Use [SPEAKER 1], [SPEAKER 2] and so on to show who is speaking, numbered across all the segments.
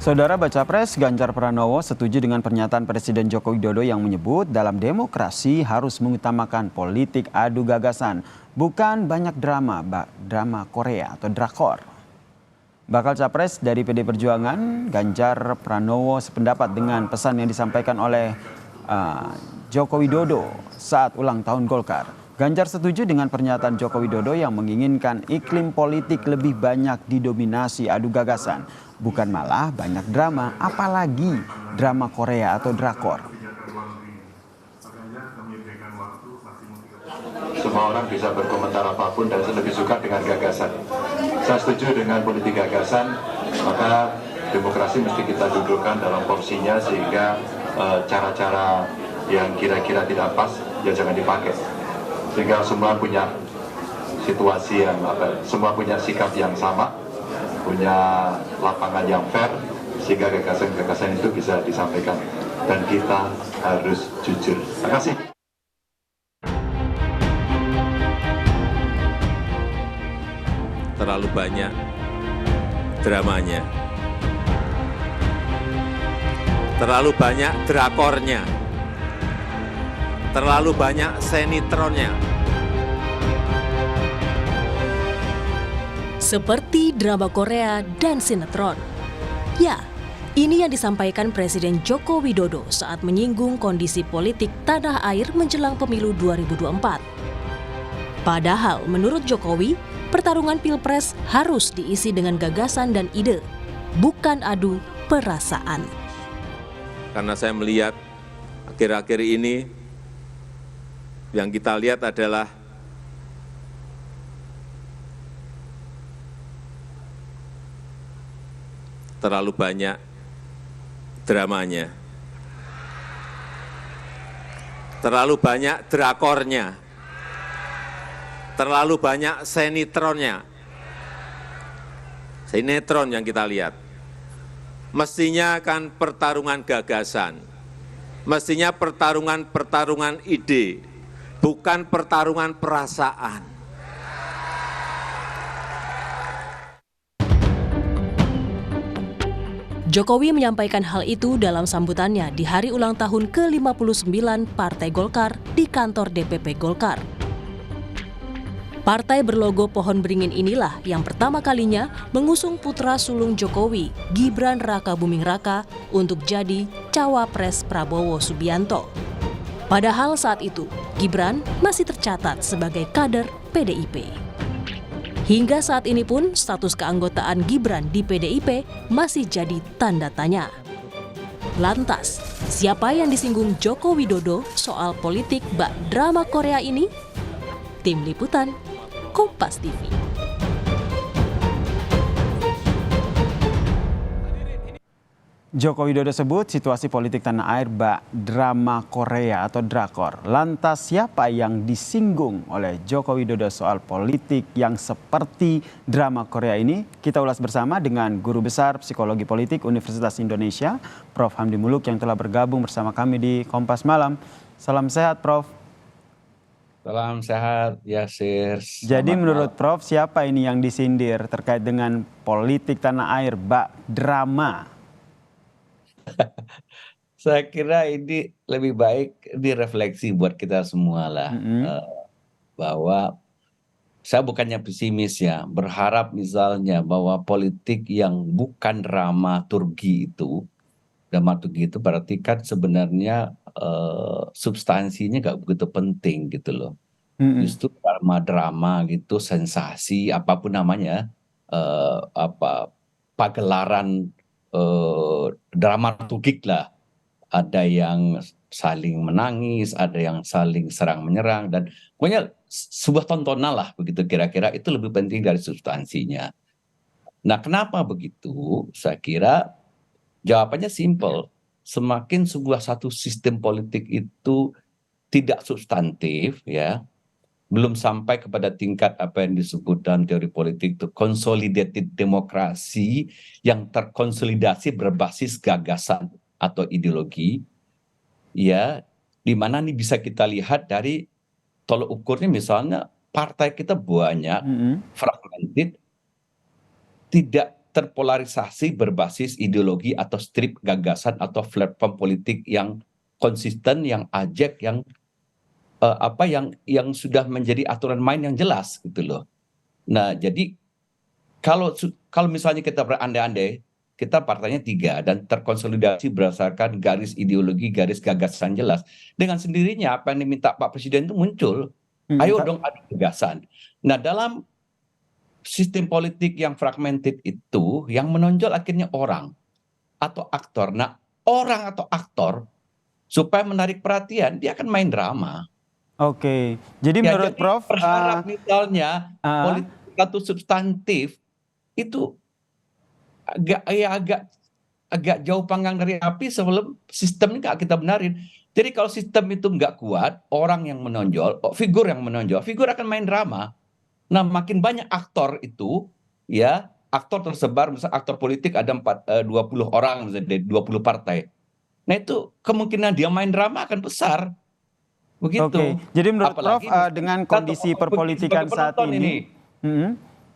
[SPEAKER 1] Saudara Baca Pres Ganjar Pranowo setuju dengan pernyataan Presiden Joko Widodo yang menyebut dalam demokrasi harus mengutamakan politik adu gagasan, bukan banyak drama Korea atau drakor. Bakal Capres dari PD Perjuangan, Ganjar Pranowo sependapat dengan pesan yang disampaikan oleh Joko Widodo saat ulang tahun Golkar. Ganjar setuju dengan pernyataan Joko Widodo yang menginginkan iklim politik lebih banyak didominasi adu gagasan, bukan malah banyak drama, apalagi drama Korea atau drakor.
[SPEAKER 2] Semua orang bisa berkomentar apapun dan saya lebih suka dengan gagasan. Saya setuju dengan politik gagasan, maka demokrasi mesti kita dudukkan dalam porsinya sehingga cara-cara yang kira-kira tidak pas ya jangan dipakai. Sehingga semua punya situasi yang semua punya sikap yang sama, punya lapangan yang fair, sehingga gagasan-gagasan itu bisa disampaikan. Dan kita harus jujur. Terima kasih.
[SPEAKER 3] Terlalu banyak dramanya, terlalu banyak drakornya, terlalu banyak sinetronnya.
[SPEAKER 4] Seperti drama Korea dan sinetron. Ya, ini yang disampaikan Presiden Joko Widodo saat menyinggung kondisi politik tanah air menjelang pemilu 2024. Padahal menurut Jokowi, pertarungan Pilpres harus diisi dengan gagasan dan ide, bukan adu perasaan.
[SPEAKER 3] Karena saya melihat akhir-akhir ini yang kita lihat adalah terlalu banyak dramanya, terlalu banyak drakornya, terlalu banyak sinetronnya. Sinetron yang kita lihat. Mestinya kan pertarungan gagasan. Mestinya pertarungan ide, bukan pertarungan perasaan.
[SPEAKER 4] Jokowi menyampaikan hal itu dalam sambutannya di hari ulang tahun ke-59 Partai Golkar di kantor DPP Golkar. Partai berlogo pohon beringin inilah yang pertama kalinya mengusung putra sulung Jokowi, Gibran Rakabuming Raka, untuk jadi Cawapres Prabowo Subianto. Padahal saat itu, Gibran masih tercatat sebagai kader PDIP. Hingga saat ini pun status keanggotaan Gibran di PDIP masih jadi tanda tanya. Lantas, siapa yang disinggung Joko Widodo soal politik bak drama Korea ini? Tim Liputan, Kompas TV.
[SPEAKER 1] Joko Widodo sebut situasi politik tanah air bak drama Korea atau drakor. Lantas siapa yang disinggung oleh Joko Widodo soal politik yang seperti drama Korea ini? Kita ulas bersama dengan Guru Besar Psikologi Politik Universitas Indonesia, Prof. Hamdi Muluk yang telah bergabung bersama kami di Kompas Malam. Salam sehat, Prof.
[SPEAKER 5] Salam sehat, Yasir.
[SPEAKER 1] Jadi menurut Prof, siapa ini yang disindir terkait dengan politik tanah air bak drama?
[SPEAKER 5] Saya kira ini lebih baik direfleksi buat kita semua lah. Bahwa saya bukannya pesimis ya, berharap misalnya bahwa politik yang bukan dramaturgi itu berarti kan sebenarnya substansinya nggak begitu penting gitu loh. Justru drama gitu, sensasi apapun namanya, pagelaran dramaturgik lah. Ada yang saling menangis, ada yang saling serang menyerang, dan pokoknya sebuah tontonan lah begitu kira-kira, itu lebih penting dari substansinya. Nah, kenapa begitu? Saya kira jawabannya simpel. Semakin satu sistem politik itu tidak substantif, ya, belum sampai kepada tingkat apa yang disebut dalam teori politik itu consolidated demokrasi yang terkonsolidasi berbasis gagasan atau ideologi, ya, di mana ini bisa kita lihat dari tolok ukurnya, misalnya partai kita banyak fragmented, tidak terpolarisasi berbasis ideologi atau strip gagasan atau platform politik yang konsisten, yang ajak, yang yang sudah menjadi aturan main yang jelas gitu loh. Nah, jadi kalau misalnya kita berandai-andai, kita partainya 3 dan terkonsolidasi berdasarkan garis ideologi, garis gagasan jelas. Dengan sendirinya apa yang diminta Pak Presiden itu muncul. Ayo dong adu gagasan. Nah, dalam sistem politik yang fragmented itu, yang menonjol akhirnya orang atau aktor. Nah, orang atau aktor supaya menarik perhatian, dia akan main drama.
[SPEAKER 1] Oke, jadi
[SPEAKER 5] Ya,
[SPEAKER 1] menurut
[SPEAKER 5] jadi
[SPEAKER 1] Prof,
[SPEAKER 5] berharap misalnya politik atau substantif itu agak jauh panggang dari api sebelum sistem ini nggak kita benarin. Jadi kalau sistem itu nggak kuat, orang yang menonjol, figur yang menonjol, figur akan main drama. Nah, makin banyak aktor itu, ya, aktor tersebar, misalnya aktor politik ada 20 orang, misalnya dari 20 partai. Nah, itu kemungkinan dia main drama akan besar.
[SPEAKER 1] Oke,
[SPEAKER 5] Begitu.
[SPEAKER 1] jadi menurut Prof,
[SPEAKER 5] Apalagi misalnya
[SPEAKER 1] dengan
[SPEAKER 5] kita
[SPEAKER 1] kondisi
[SPEAKER 5] sebagai
[SPEAKER 1] perpolitikan saat
[SPEAKER 5] penonton
[SPEAKER 1] ini,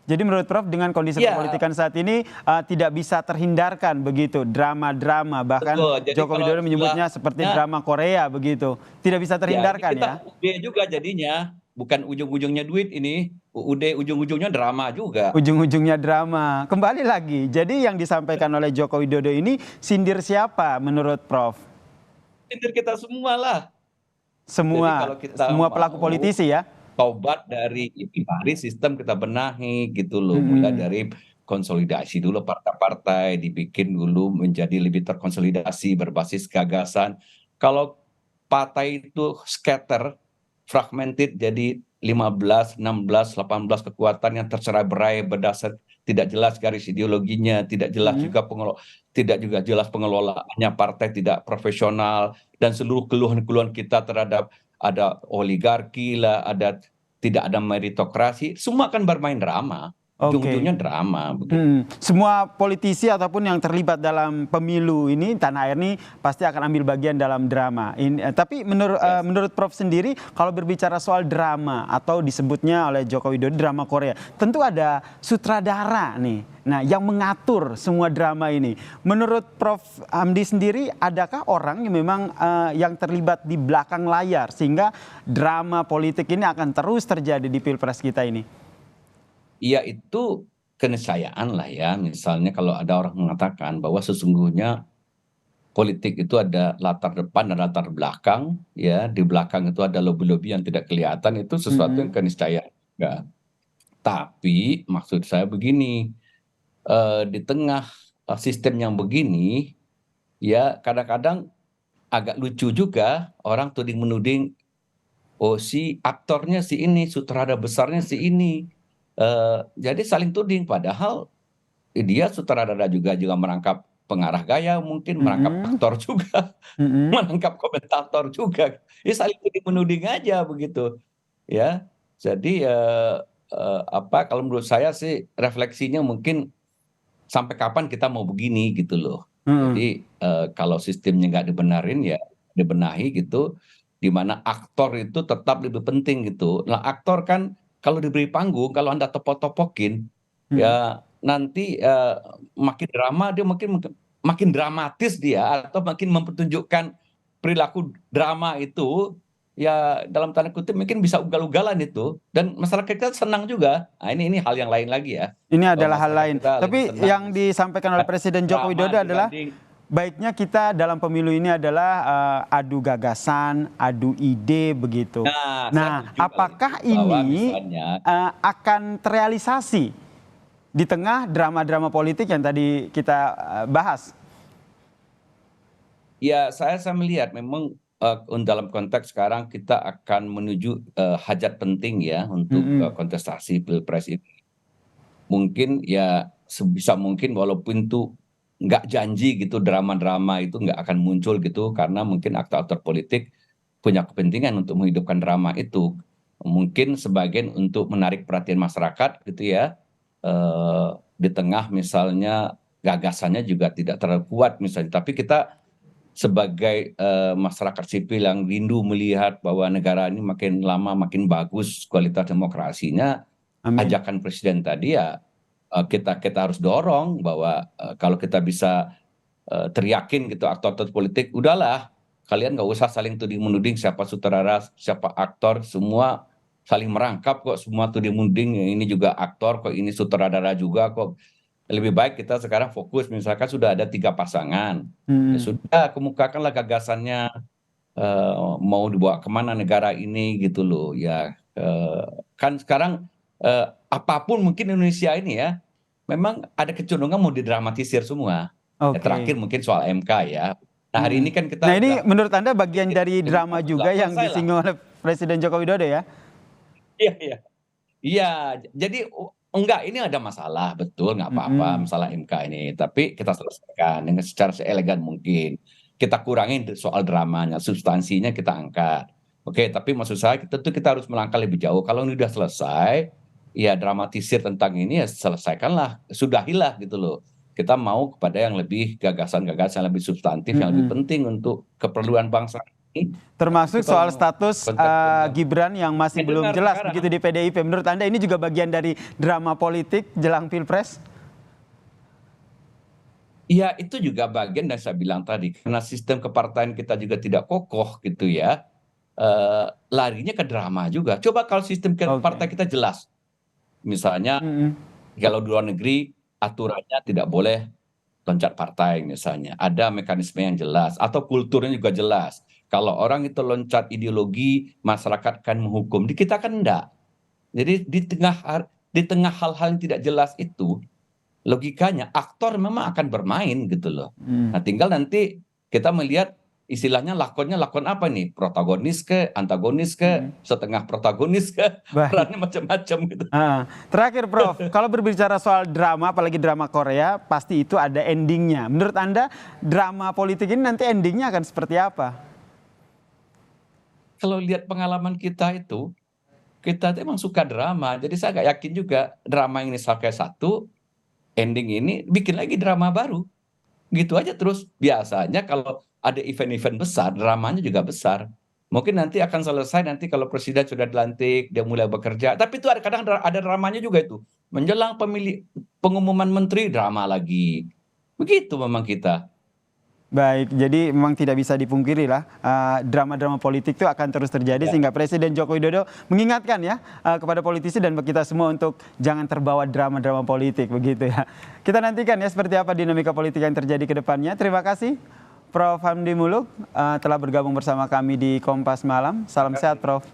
[SPEAKER 1] jadi menurut Prof dengan kondisi
[SPEAKER 5] Ya,
[SPEAKER 1] perpolitikan saat ini tidak bisa terhindarkan begitu drama-drama, bahkan
[SPEAKER 5] betul. Jadi
[SPEAKER 1] Joko
[SPEAKER 5] kalau
[SPEAKER 1] Widodo menyebutnya seperti drama Korea begitu, tidak bisa
[SPEAKER 5] ya, ini
[SPEAKER 1] terhindarkan
[SPEAKER 5] kita
[SPEAKER 1] ya.
[SPEAKER 5] UUD juga jadinya, bukan ujung-ujungnya duit ini, UUD ujung-ujungnya drama juga.
[SPEAKER 1] Ujung-ujungnya drama. Kembali lagi, jadi yang disampaikan oleh Joko Widodo ini sindir siapa menurut Prof?
[SPEAKER 5] Sindir kita semua lah. Jadi
[SPEAKER 1] Semua,
[SPEAKER 5] kalau kita
[SPEAKER 1] semua pelaku
[SPEAKER 5] mau
[SPEAKER 1] politisi ya.
[SPEAKER 5] tobat dari sistem kita benahi gitu loh, mulai dari konsolidasi dulu partai-partai, dibikin dulu menjadi lebih terkonsolidasi berbasis gagasan. Kalau partai itu scatter, fragmented jadi 15, 16, 18 kekuatan yang tercerai-berai berdasar tidak jelas garis ideologinya, tidak jelas juga tidak juga jelas pengelolaannya, partai tidak profesional, dan seluruh keluhan-keluhan kita terhadap ada oligarki lah, tidak ada meritokrasi, semua akan bermain drama. Ujung-ujungnya drama.
[SPEAKER 1] Semua politisi ataupun yang terlibat dalam pemilu ini, tanah air ini pasti akan ambil bagian dalam drama. Tapi menurut Prof sendiri, kalau berbicara soal drama atau disebutnya oleh Joko Widodo drama Korea, tentu ada sutradara nih. Nah, yang mengatur semua drama ini. Menurut Prof Hamdi sendiri, adakah orang yang memang yang terlibat di belakang layar sehingga drama politik ini akan terus terjadi di Pilpres kita ini?
[SPEAKER 5] Ya, itu keniscayaan lah ya. Misalnya kalau ada orang mengatakan bahwa sesungguhnya politik itu ada latar depan dan latar belakang, ya di belakang itu ada lobby-lobby yang tidak kelihatan, itu sesuatu yang keniscayaan. Ya. Tapi maksud saya begini, di tengah sistem yang begini, ya kadang-kadang agak lucu juga orang tuding-menuding, oh si aktornya si ini, sutradara besarnya si ini. Jadi saling tuding, padahal dia sutradara juga merangkap pengarah gaya, mungkin merangkap aktor juga, merangkap komentator juga. Ya saling tuding menuding aja begitu. Ya, jadi kalau menurut saya sih refleksinya mungkin sampai kapan kita mau begini gitu loh. Jadi kalau sistemnya nggak dibenarin ya dibenahi gitu, di mana aktor itu tetap lebih penting gitu. Nah, aktor kan kalau diberi panggung, kalau Anda topok-topokin, ya nanti makin drama dia makin dramatis dia, atau makin mempertunjukkan perilaku drama itu, ya dalam tanda kutip mungkin bisa ugal-ugalan itu, dan masyarakat kita senang juga. Nah, ini hal yang lain lagi ya.
[SPEAKER 1] Ini adalah hal lain. Tapi yang disampaikan oleh Presiden Joko Widodo adalah baiknya kita dalam pemilu ini adalah adu gagasan, adu ide begitu. Nah, apakah ini akan terrealisasi di tengah drama-drama politik yang tadi kita bahas?
[SPEAKER 5] Ya, saya melihat memang dalam konteks sekarang kita akan menuju hajat penting ya untuk kontestasi Pilpres ini. Mungkin ya sebisa mungkin walaupun itu nggak janji gitu, drama-drama itu nggak akan muncul gitu, karena mungkin aktor-aktor politik punya kepentingan untuk menghidupkan drama itu. Mungkin sebagian untuk menarik perhatian masyarakat gitu ya, di tengah misalnya gagasannya juga tidak terlalu kuat misalnya. Tapi kita sebagai masyarakat sipil yang rindu melihat bahwa negara ini makin lama makin bagus kualitas demokrasinya, ajakan Presiden tadi ya kita harus dorong bahwa kalau kita bisa teriakin gitu aktor-aktor politik, udahlah kalian nggak usah saling tuding menuding siapa sutradara, siapa aktor, semua saling merangkap kok, semua tuding menuding ini juga aktor kok, ini sutradara juga kok. Lebih baik kita sekarang fokus, misalkan sudah ada 3 pasangan, ya sudah kemukakanlah gagasannya, mau dibawa kemana negara ini gitu loh ya. Kan sekarang apapun mungkin Indonesia ini ya, memang ada kecenderungan mau didramatisir semua. Ya,
[SPEAKER 1] Oke.
[SPEAKER 5] terakhir mungkin soal MK ya. Nah hari ini kan kita
[SPEAKER 1] Nah ini
[SPEAKER 5] udah
[SPEAKER 1] menurut Anda bagian dari drama juga yang
[SPEAKER 5] selesai lah.
[SPEAKER 1] disinggung oleh Presiden Joko Widodo ya?
[SPEAKER 5] Iya, iya. Iya, jadi enggak, ini ada masalah, betul, nggak apa-apa masalah MK ini. Tapi kita selesaikan dengan secara seelegan mungkin. Kita kurangin soal dramanya, substansinya kita angkat. Oke, tapi maksud saya tentu kita harus melangkah lebih jauh. Kalau ini udah selesai, ya dramatisir tentang ini ya selesaikanlah, sudahilah gitu loh. Kita mau kepada yang lebih gagasan-gagasan, lebih substantif, yang lebih penting untuk keperluan bangsa ini.
[SPEAKER 1] Termasuk
[SPEAKER 5] Tapi kalau
[SPEAKER 1] soal status
[SPEAKER 5] konteks
[SPEAKER 1] Gibran yang masih belum
[SPEAKER 5] dengar
[SPEAKER 1] jelas
[SPEAKER 5] sekarang.
[SPEAKER 1] begitu di PDIP. Menurut Anda ini juga bagian dari drama politik jelang Pilpres?
[SPEAKER 5] Iya, itu juga bagian dan saya bilang tadi, karena sistem kepartaian kita juga tidak kokoh gitu ya, larinya ke drama juga. Coba kalau sistem partai kita jelas, misalnya kalau di luar negeri aturannya tidak boleh loncat partai misalnya, ada mekanisme yang jelas, atau kulturnya juga jelas. Kalau orang itu loncat ideologi, masyarakat akan menghukum. Di kita kan enggak. Jadi di tengah hal-hal yang tidak jelas itu, logikanya aktor memang akan bermain gitu loh. Nah tinggal nanti kita melihat istilahnya lakon apa nih? Protagonis ke, antagonis ke, setengah protagonis ke,
[SPEAKER 1] Baik.
[SPEAKER 5] perannya macam-macam gitu.
[SPEAKER 1] Terakhir Prof, kalau berbicara soal drama, apalagi drama Korea, pasti itu ada endingnya. Menurut Anda drama politik ini nanti endingnya akan seperti apa?
[SPEAKER 5] Kalau lihat pengalaman kita itu emang suka drama. Jadi saya nggak yakin juga drama ini sampai satu, ending ini bikin lagi drama baru. Gitu aja terus. Biasanya kalau ada event-event besar, dramanya juga besar. Mungkin nanti akan selesai nanti kalau presiden sudah dilantik, dia mulai bekerja. Tapi itu kadang ada dramanya juga itu. Menjelang pengumuman menteri, drama lagi. Begitu memang kita.
[SPEAKER 1] Baik, jadi memang tidak bisa dipungkiri lah drama-drama politik itu akan terus terjadi sehingga Presiden Joko Widodo mengingatkan ya kepada politisi dan kita semua untuk jangan terbawa drama-drama politik begitu ya. Kita nantikan ya seperti apa dinamika politik yang terjadi ke depannya. Terima kasih Prof. Hamdi Muluk telah bergabung bersama kami di Kompas Malam. Salam sehat Prof.